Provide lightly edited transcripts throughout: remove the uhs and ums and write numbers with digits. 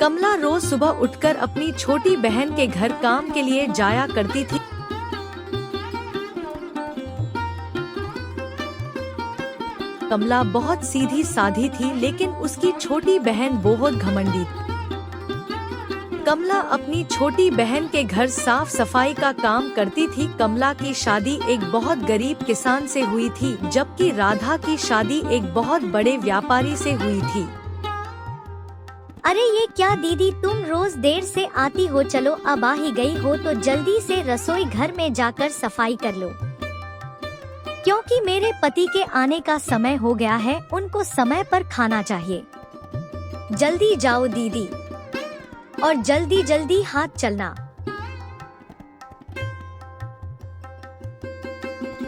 कमला रोज सुबह उठकर अपनी छोटी बहन के घर काम के लिए जाया करती थी। कमला बहुत सीधी साधी थी, लेकिन उसकी छोटी बहन बहुत घमंडी थी। कमला अपनी छोटी बहन के घर साफ सफाई का काम करती थी। कमला की शादी एक बहुत गरीब किसान से हुई थी, जबकि राधा की शादी एक बहुत बड़े व्यापारी से हुई थी। अरे ये क्या दीदी, तुम रोज देर से आती हो। चलो अब आ ही गई हो तो जल्दी से रसोई घर में जाकर सफाई कर लो, क्योंकि मेरे पति के आने का समय हो गया है। उनको समय पर खाना चाहिए। जल्दी जाओ दीदी, और जल्दी जल्दी हाथ चलना।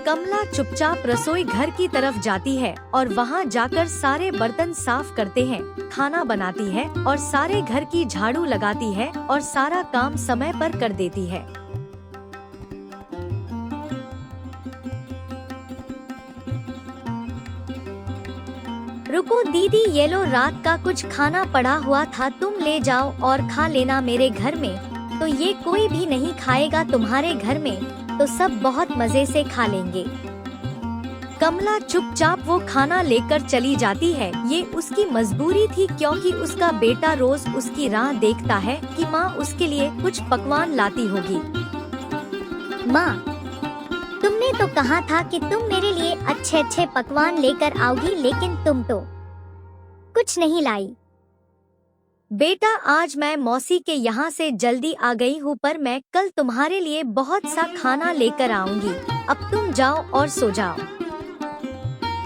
कमला चुपचाप रसोई घर की तरफ जाती है और वहां जाकर सारे बर्तन साफ करते हैं, खाना बनाती है और सारे घर की झाड़ू लगाती है और सारा काम समय पर कर देती है। रुको दीदी, ये लो, रात का कुछ खाना पड़ा हुआ था, तुम ले जाओ और खा लेना। मेरे घर में तो ये कोई भी नहीं खाएगा, तुम्हारे घर में तो सब बहुत मजे से खा लेंगे। कमला चुपचाप वो खाना लेकर चली जाती है। ये उसकी मजबूरी थी, क्योंकि उसका बेटा रोज उसकी राह देखता है कि माँ उसके लिए कुछ पकवान लाती होगी। माँ, तुमने तो कहा था कि तुम मेरे लिए अच्छे अच्छे पकवान लेकर आओगी, लेकिन तुम तो कुछ नहीं लाई। बेटा, आज मैं मौसी के यहाँ से जल्दी आ गई हूँ, पर मैं कल तुम्हारे लिए बहुत सा खाना लेकर आऊंगी। अब तुम जाओ और सो जाओ।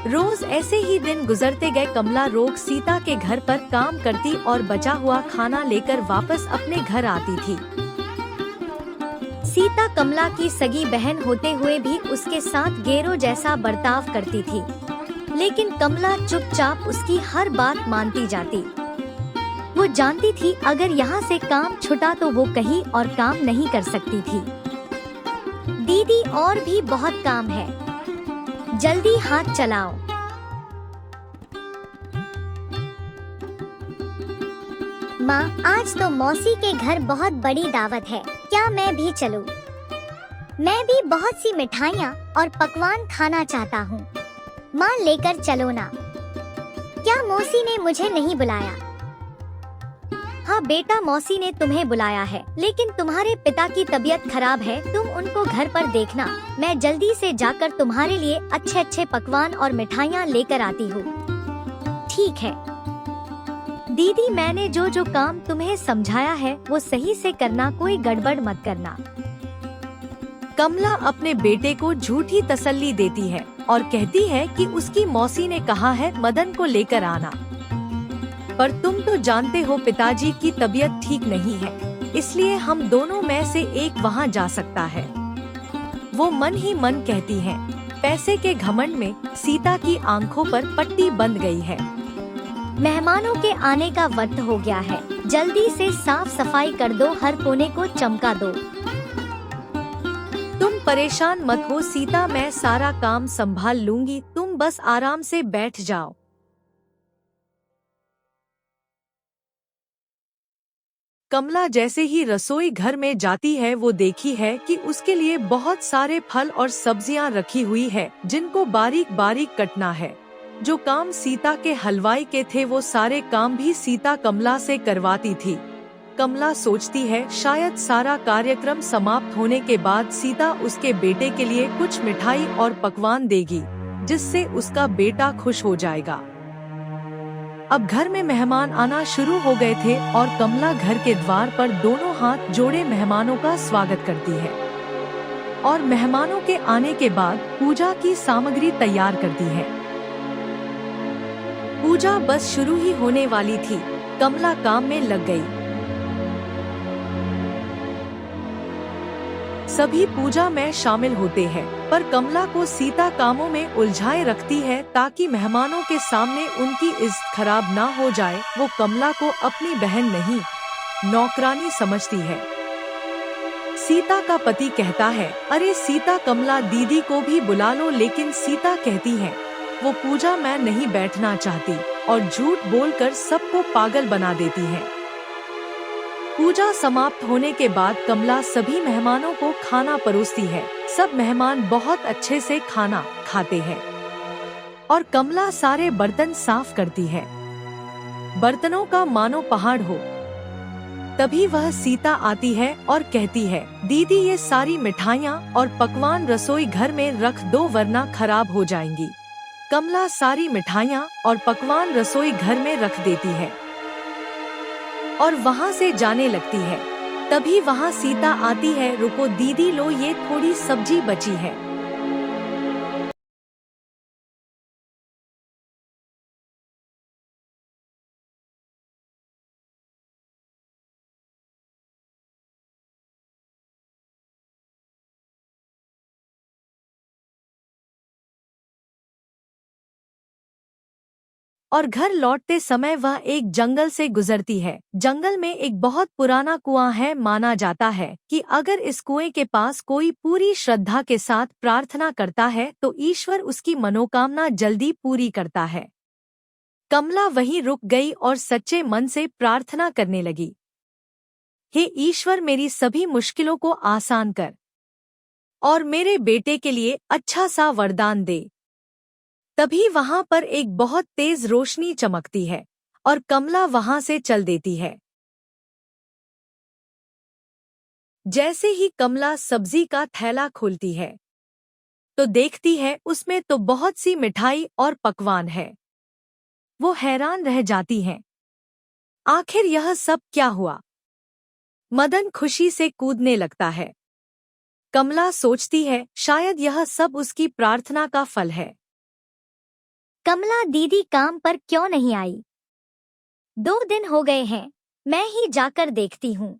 रोज ऐसे ही दिन गुजरते गए। कमला रोज सीता के घर पर काम करती और बचा हुआ खाना लेकर वापस अपने घर आती थी। सीता कमला की सगी बहन होते हुए भी उसके साथ गैरों जैसा बर्ताव करती थी, लेकिन कमला चुपचाप उसकी हर बात मानती जाती। वो जानती थी अगर यहाँ से काम छूटा तो वो कहीं और काम नहीं कर सकती थी। दीदी, और भी बहुत काम है, जल्दी हाथ चलाओ। माँ, आज तो मौसी के घर बहुत बड़ी दावत है, क्या मैं भी चलूं? मैं भी बहुत सी मिठाइयाँ और पकवान खाना चाहता हूँ। माँ, लेकर चलो ना। क्या मौसी ने मुझे नहीं बुलाया? हाँ बेटा, मौसी ने तुम्हें बुलाया है, लेकिन तुम्हारे पिता की तबीयत खराब है, तुम उनको घर पर देखना। मैं जल्दी से जाकर तुम्हारे लिए अच्छे अच्छे पकवान और मिठाइयाँ लेकर आती हूँ। ठीक है दीदी, मैंने जो जो काम तुम्हें समझाया है वो सही से करना, कोई गड़बड़ मत करना। कमला अपने बेटे को झूठी तसल्ली देती है और कहती है कि उसकी मौसी ने कहा है मदन को लेकर आना, पर तुम तो जानते हो पिताजी की तबीयत ठीक नहीं है, इसलिए हम दोनों में से एक वहाँ जा सकता है। वो मन ही मन कहती है। पैसे के घमंड में सीता की आंखों पर पट्टी बंध गई है। मेहमानों के आने का वक्त हो गया है, जल्दी से साफ सफाई कर दो, हर कोने को चमका दो। तुम परेशान मत हो सीता, मैं सारा काम संभाल लूंगी, तुम बस आराम से बैठ जाओ। कमला जैसे ही रसोई घर में जाती है, वो देखी है कि उसके लिए बहुत सारे फल और सब्जियां रखी हुई है, जिनको बारीक बारीक कटना है। जो काम सीता के हलवाई के थे, वो सारे काम भी सीता कमला से करवाती थी। कमला सोचती है शायद सारा कार्यक्रम समाप्त होने के बाद सीता उसके बेटे के लिए कुछ मिठाई और पकवान देगी, जिससे उसका बेटा खुश हो जाएगा। अब घर में मेहमान आना शुरू हो गए थे और कमला घर के द्वार पर दोनों हाथ जोड़े मेहमानों का स्वागत करती है और मेहमानों के आने के बाद पूजा की सामग्री तैयार करती है। पूजा बस शुरू ही होने वाली थी, कमला काम में लग गई। सभी पूजा में शामिल होते हैं, पर कमला को सीता कामों में उलझाए रखती है ताकि मेहमानों के सामने उनकी इज्जत खराब ना हो जाए। वो कमला को अपनी बहन नहीं, नौकरानी समझती है। सीता का पति कहता है, अरे सीता, कमला दीदी को भी बुला लो, लेकिन सीता कहती है वो पूजा में नहीं बैठना चाहती और झूठ बोलकर सबको पागल बना देती है। पूजा समाप्त होने के बाद कमला सभी मेहमानों को खाना परोसती है। सब मेहमान बहुत अच्छे से खाना खाते हैं और कमला सारे बर्तन साफ करती है, बर्तनों का मानो पहाड़ हो। तभी वह सीता आती है और कहती है, दीदी ये सारी मिठाइयाँ और पकवान रसोई घर में रख दो वरना खराब हो जाएंगी। कमला सारी मिठाइयाँ और पकवान रसोई घर में रख देती है और वहाँ से जाने लगती है। तभी वहाँ सीता आती है, रुको दीदी लो ये थोड़ी सब्जी बची है। और घर लौटते समय वह एक जंगल से गुजरती है। जंगल में एक बहुत पुराना कुआं है। माना जाता है कि अगर इस कुएं के पास कोई पूरी श्रद्धा के साथ प्रार्थना करता है तो ईश्वर उसकी मनोकामना जल्दी पूरी करता है। कमला वहीं रुक गई और सच्चे मन से प्रार्थना करने लगी, हे ईश्वर मेरी सभी मुश्किलों को आसान कर और मेरे बेटे के लिए अच्छा सा वरदान दे। तभी वहां पर एक बहुत तेज रोशनी चमकती है और कमला वहां से चल देती है। जैसे ही कमला सब्जी का थैला खोलती है तो देखती है उसमें तो बहुत सी मिठाई और पकवान है। वो हैरान रह जाती हैं, आखिर यह सब क्या हुआ। मदन खुशी से कूदने लगता है। कमला सोचती है शायद यह सब उसकी प्रार्थना का फल है। कमला दीदी काम पर क्यों नहीं आई? 2 दिन हो गए हैं, मैं ही जाकर देखती हूँ।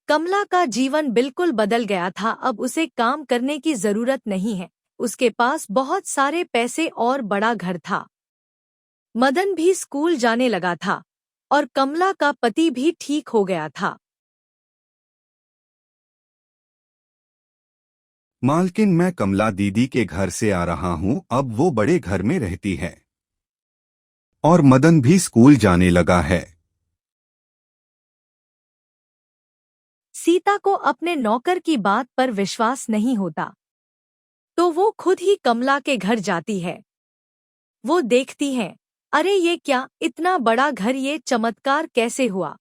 कमला का जीवन बिल्कुल बदल गया था। अब उसे काम करने की जरूरत नहीं है। उसके पास बहुत सारे पैसे और बड़ा घर था। मदन भी स्कूल जाने लगा था और कमला का पति भी ठीक हो गया था। मालकिन मैं कमला दीदी के घर से आ रहा हूँ। अब वो बड़े घर में रहती है और मदन भी स्कूल जाने लगा है। सीता को अपने नौकर की बात पर विश्वास नहीं होता तो वो खुद ही कमला के घर जाती है। वो देखती है, अरे ये क्या, इतना बड़ा घर, ये चमत्कार कैसे हुआ।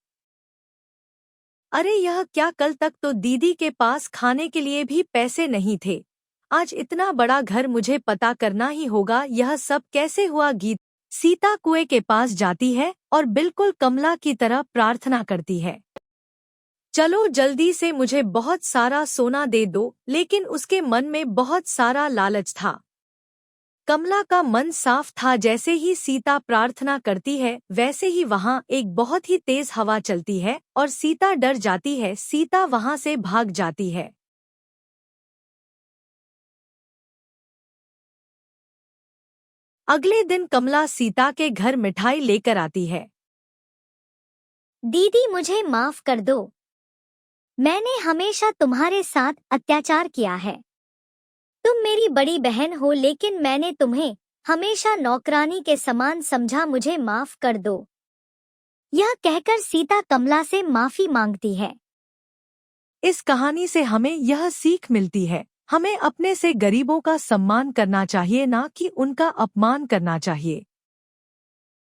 अरे यह क्या, कल तक तो दीदी के पास खाने के लिए भी पैसे नहीं थे, आज इतना बड़ा घर, मुझे पता करना ही होगा यह सब कैसे हुआ। गीत सीता कुएं के पास जाती है और बिल्कुल कमला की तरह प्रार्थना करती है, चलो जल्दी से मुझे बहुत सारा सोना दे दो। लेकिन उसके मन में बहुत सारा लालच था। कमला का मन साफ था। जैसे ही सीता प्रार्थना करती है वैसे ही वहां एक बहुत ही तेज हवा चलती है और सीता डर जाती है। सीता वहां से भाग जाती है। अगले दिन कमला सीता के घर मिठाई लेकर आती है। दीदी मुझे माफ कर दो, मैंने हमेशा तुम्हारे साथ अत्याचार किया है। तुम मेरी बड़ी बहन हो लेकिन मैंने तुम्हें हमेशा नौकरानी के समान समझा, मुझे माफ कर दो। यह कहकर सीता कमला से माफी मांगती है। इस कहानी से हमें यह सीख मिलती है, हमें अपने से गरीबों का सम्मान करना चाहिए, ना कि उनका अपमान करना चाहिए।